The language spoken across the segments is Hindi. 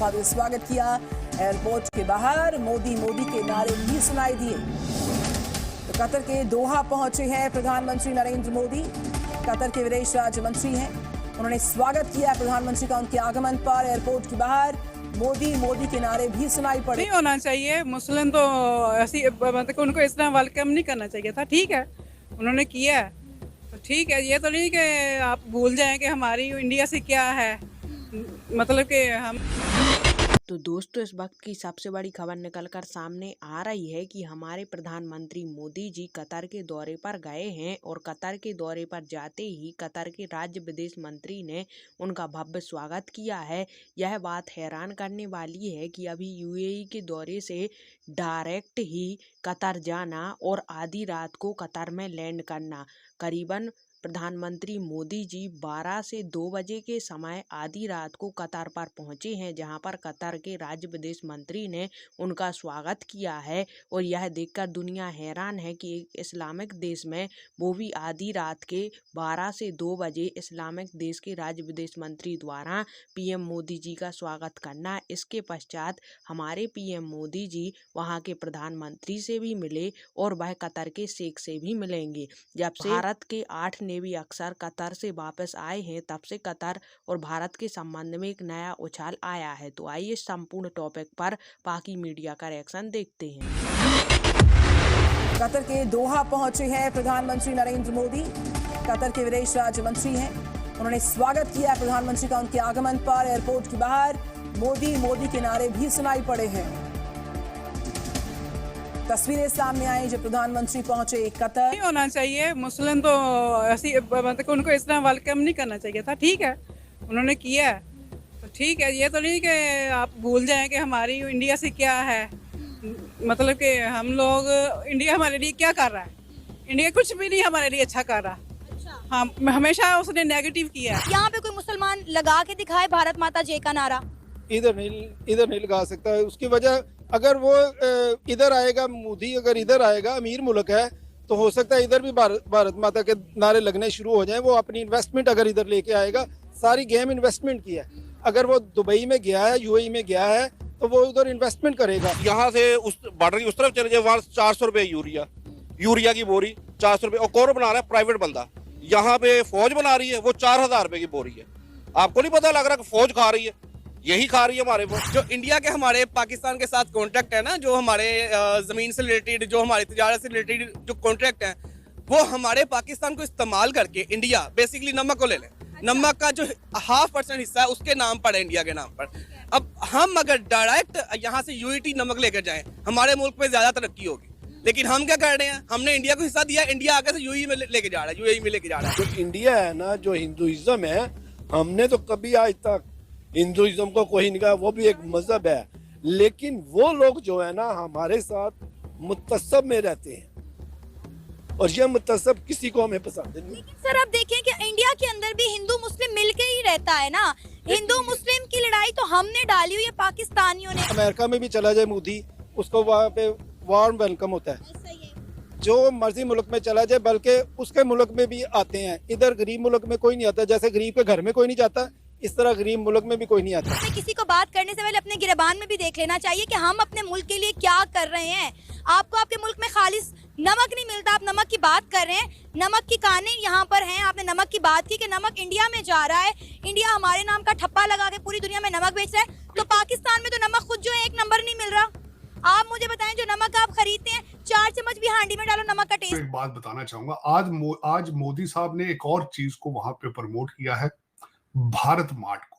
भव्य स्वागत किया। एयरपोर्ट के बाहर मोदी मोदी के नारे भी सुनाई दिए। तो कतर के दोहा पहुंचे हैं प्रधानमंत्री नरेंद्र मोदी। कतर के विदेश राज्य मंत्री हैं, उन्होंने स्वागत किया प्रधानमंत्री का उनके आगमन पर। एयरपोर्ट के बाहर मोदी मोदी के नारे भी सुनाई पड़े। नहीं होना चाहिए, मुस्लिम तो ऐसी मतलब उनको इस तरह वेलकम नहीं करना चाहिए था। ठीक है, उन्होंने किया है तो ठीक है। ये तो नहीं कि आप भूल जाएं कि हमारी इंडिया से क्या है, मतलब कि हम। तो दोस्तों, इस वक्त की सबसे बड़ी खबर निकलकर सामने आ रही है कि हमारे प्रधानमंत्री मोदी जी कतर के दौरे पर गए हैं और कतर के दौरे पर जाते ही कतर के राज्य विदेश मंत्री ने उनका भव्य स्वागत किया है। यह बात हैरान करने वाली है कि अभी यूएई के दौरे से डायरेक्ट ही कतर जाना और आधी रात को कतर में लैंड करना। करीबन प्रधानमंत्री मोदी जी 12 से 2 बजे के समय आधी रात को कतर पर पहुंचे हैं, जहां पर कतर के राज्य विदेश मंत्री ने उनका स्वागत किया है। और यह देखकर दुनिया हैरान है कि एक इस्लामिक देश में वो भी आधी रात के 12 से 2 बजे इस्लामिक देश के राज्य विदेश मंत्री द्वारा पीएम मोदी जी का स्वागत करना। इसके पश्चात हमारे पीएम मोदी जी वहां के प्रधानमंत्री से भी मिले और वह कतर के शेख से भी मिलेंगे। जब से भारत के 8 नेवी अफसर कतर से वापस आए हैं, तब से कतर और भारत के संबंध में एक नया उछाल आया है। तो आइए संपूर्ण टॉपिक पर पाकि मीडिया का रिएक्शन देखते हैं। कतर के दोहा पहुंचे हैं प्रधानमंत्री नरेंद्र मोदी। कतर के विदेश राज्य मंत्री हैं, उन्होंने स्वागत किया प्रधानमंत्री का उनके आगमन पर। एयरपोर्ट के बाहर मोदी मोदी के नारे भी सुनाई पड़े हैं। तस्वीरें सामने आई जब प्रधानमंत्री पहुंचे कतर। नहीं होना चाहिए, मुस्लिम तो ऐसी मतलब उनको इस तरह वेलकम नहीं करना चाहिए था। ठीक है, उन्होंने किया है तो ठीक है। ये तो नहीं कि आप भूल जाएं कि हमारी इंडिया से क्या है, मतलब कि हम लोग इंडिया हमारे लिए क्या कर रहा है। इंडिया कुछ भी नहीं हमारे लिए अच्छा कर रहा। हाँ, हमेशा उसने नेगेटिव किया है। यहाँ पे कोई मुसलमान लगा के दिखाए भारत माता जय का नारा। इधर नहीं लगा सकता है। उसकी वजह अगर वो इधर आएगा, मोदी अगर इधर आएगा, अमीर मुल्क है, तो हो सकता है इधर भी भारत माता के नारे लगने शुरू हो जाएं। वो अपनी इन्वेस्टमेंट अगर इधर लेके आएगा, सारी गेम इन्वेस्टमेंट की है। अगर वो दुबई में गया है, यूएई में गया है, तो वो उधर इन्वेस्टमेंट करेगा। यहाँ से उस बॉर्डर की उस तरफ चले जाए, वहाँ 400 रुपए यूरिया की बोरी 400 रुपए। और कौन बना रहा है? प्राइवेट बंदा। यहाँ पे फौज बना रही है, वो 4000 रुपए की बोरी है। आपको नहीं पता लग रहा कि फौज खा रही है? यही खा रही है हमारे वो। जो इंडिया के हमारे पाकिस्तान के साथ कॉन्ट्रैक्ट है ना, जो हमारे जमीन से रिलेटेड, जो हमारी तिजारत से रिलेटेड जो कॉन्ट्रैक्ट है, वो हमारे पाकिस्तान को इस्तेमाल करके इंडिया बेसिकली नमक को ले ले। नमक का जो 0.5% हिस्सा है उसके नाम पर है, इंडिया के नाम पर। अब हम अगर डायरेक्ट यहाँ से यूएई नमक लेकर जाएं, हमारे मुल्क में ज्यादा तरक्की होगी। लेकिन हम क्या कर रहे हैं? हमने इंडिया को हिस्सा दिया, इंडिया आगे से यूएई में लेके जा रहा है, यूएई में लेके जा रहा है। जो इंडिया है ना, जो हिंदुइज्म है, हमने तो कभी आज तक हिंदुइज्म को कोई नहीं कहा, वो भी एक मजहब है। लेकिन वो लोग जो है ना, हमारे साथ मुतस्सब में रहते हैं और ये मुतस्सब किसी को हमें पसंद नहीं। लेकिन सर आप देखें कि इंडिया के अंदर भी हिंदू मुस्लिम मिलके ही रहता है ना। हिंदू मुस्लिम की लड़ाई तो हमने डाली हुई है पाकिस्तानियों ने। अमेरिका में भी चला जाए मोदी, उसको वहाँ पे वार्म वेलकम होता है। जो मर्जी मुल्क में चला जाए, बल्कि उसके मुल्क में भी आते हैं। इधर गरीब मुल्क में कोई नहीं आता। जैसे गरीब के घर में कोई नहीं जाता, इस तरह गरीब मुल्क में भी कोई नहीं आता। किसी को बात करने से पहले अपने गिरबान में भी देख लेना चाहिए कि हम अपने मुल्क के लिए क्या कर रहे हैं। आपको आपके मुल्क में खालिस नमक नहीं मिलता, आप नमक की बात कर रहे हैं। नमक की कानें यहाँ पर हैं। आपने नमक की बात की कि नमक इंडिया में जा रहा है, इंडिया हमारे नाम का ठप्पा लगा के पूरी दुनिया में नमक बेच रहा है। तो पाकिस्तान में तो नमक खुद जो है 1 नंबर नहीं मिल रहा। आप मुझे बताएं, जो नमक आप खरीदते हैं, 4 चम्मच भी हांडी में डालो, नमक का टेस्ट। एक बात बताना चाहूंगा, आज मोदी साहब ने एक और चीज को वहां पे प्रमोट किया है, भारत मार्ट को।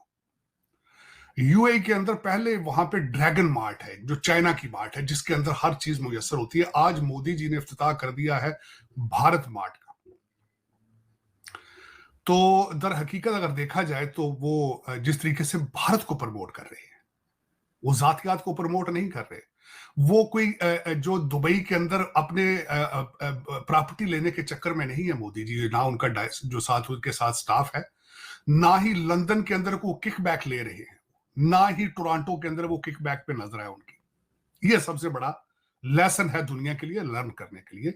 यूएई के अंदर पहले वहां पे ड्रैगन मार्ट है, जो चाइना की मार्ट है, जिसके अंदर हर चीज मुयस्सर होती है। आज मोदी जी ने इफ्तिताह कर दिया है भारत मार्ट का। तो दर हकीकत अगर देखा जाए तो वो जिस तरीके से भारत को प्रमोट कर रहे हैं, वो जातियात को प्रमोट नहीं कर रहे। वो कोई जो दुबई के अंदर अपने प्रॉपर्टी लेने के चक्कर में नहीं है मोदी जी, ना उनका जो साथ उनके साथ स्टाफ है, ना ही लंदन के अंदर को किकबैक ले रहे हैं, ना ही टोरंटो के अंदर वो किकबैक पे नजर है उनकी। ये सबसे बड़ा लेसन है दुनिया के लिए लर्न करने के लिए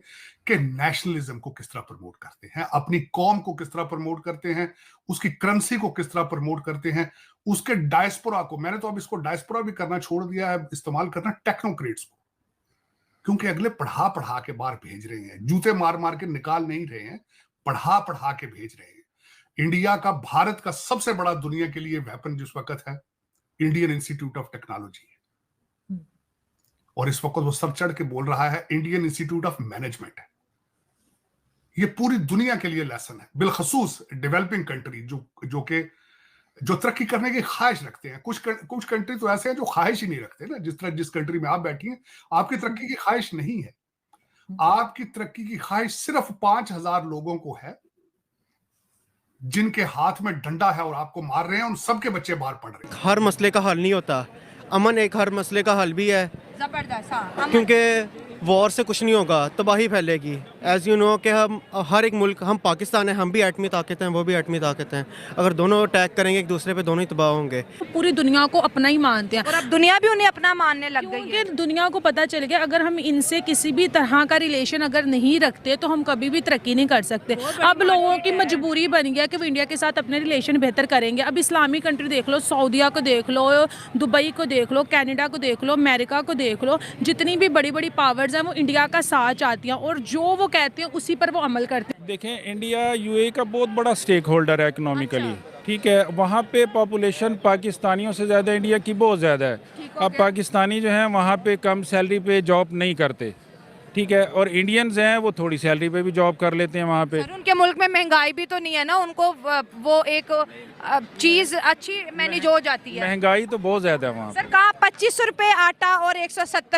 कि नेशनलिज्म को किस तरह प्रमोट करते हैं, अपनी कौम को किस तरह प्रमोट करते हैं, उसकी करेंसी को किस तरह प्रमोट करते हैं, उसके डायस्पोरा को। मैंने तो अब इसको डायस्पोरा भी करना छोड़ दिया है, इस्तेमाल करना टेक्नोक्रेट्स को, क्योंकि अगले पढ़ा पढ़ा के बाहर भेज रहे हैं, जूते मार मार के निकाल नहीं रहे हैं, पढ़ा पढ़ा के भेज रहे हैं। इंडिया का, भारत का सबसे बड़ा दुनिया के लिए वेपन जिस वक्त है इंडियन इंस्टीट्यूट ऑफ टेक्नोलॉजी, और इस वक्त वो सब चढ़ के बोल रहा है इंडियन इंस्टीट्यूट ऑफ मैनेजमेंट है। ये पूरी दुनिया के लिए लेसन है, बिलखसूस डेवलपिंग कंट्री जो तरक्की करने की ख्वाहिश रखते हैं। कुछ कंट्री तो ऐसे हैं जो ख्वाहिश ही नहीं रखते ना, जिस कंट्री में आप बैठी हैं आपकी तरक्की की ख्वाहिश नहीं है। आपकी तरक्की की ख्वाहिश सिर्फ 5,000 लोगों को है जिनके हाथ में डंडा है और आपको मार रहे हैं, उन सबके बच्चे बाहर पढ़ रहे हैं। हर मसले का हल नहीं होता, अमन एक हर मसले का हल भी है, जबरदस्त। हाँ, क्योंकि वॉर से कुछ नहीं होगा, तबाही फैलेगी। एज यू नो कि हम हर एक मुल्क, हम पाकिस्तान है, हम भी एटमी ताकत हैं, वो भी एटमी ताकत हैं। अगर दोनों अटैक करेंगे एक दूसरे पे, दोनों ही तबाह होंगे। पूरी दुनिया को अपना ही मानते हैं और अब दुनिया भी उन्हें अपना मानने लग गई है। क्योंकि दुनिया को पता चल गया अगर हम इनसे किसी भी तरह का रिलेशन अगर नहीं रखते तो हम कभी भी तरक्की नहीं कर सकते। अब लोगों की मजबूरी बन गया कि वो इंडिया के साथ अपने रिलेशन बेहतर करेंगे। अब इस्लामी कंट्री देख लो, सऊदीया को देख लो, दुबई को देख लो, कनाडा को देख लो, अमेरिका को देख लो, जितनी भी बड़ी बड़ी पावर्स हैं वो इंडिया का साथ चाहती हैं और जो वो कहते हैं उसी पर वो अमल करते हैं। देखें, इंडिया यूएई का बहुत बड़ा स्टेक होल्डर है इकोनॉमिकली, ठीक है। वहाँ पे पॉपुलेशन पाकिस्तानियों से ज़्यादा इंडिया की बहुत ज़्यादा है। अब पाकिस्तानी जो हैं वहाँ पे कम सैलरी पे जॉब नहीं करते, ठीक है, और इंडियंस हैं वो थोड़ी सैलरी पे भी जॉब कर लेते हैं वहाँ पे। सर, उनके मुल्क में महंगाई भी तो नहीं है ना, उनको वो एक चीज़ अच्छी मैनेज हो जाती है। महंगाई तो बहुत ज़्यादा है वहाँ पे। सर कहा 25 रुपए आटा और 170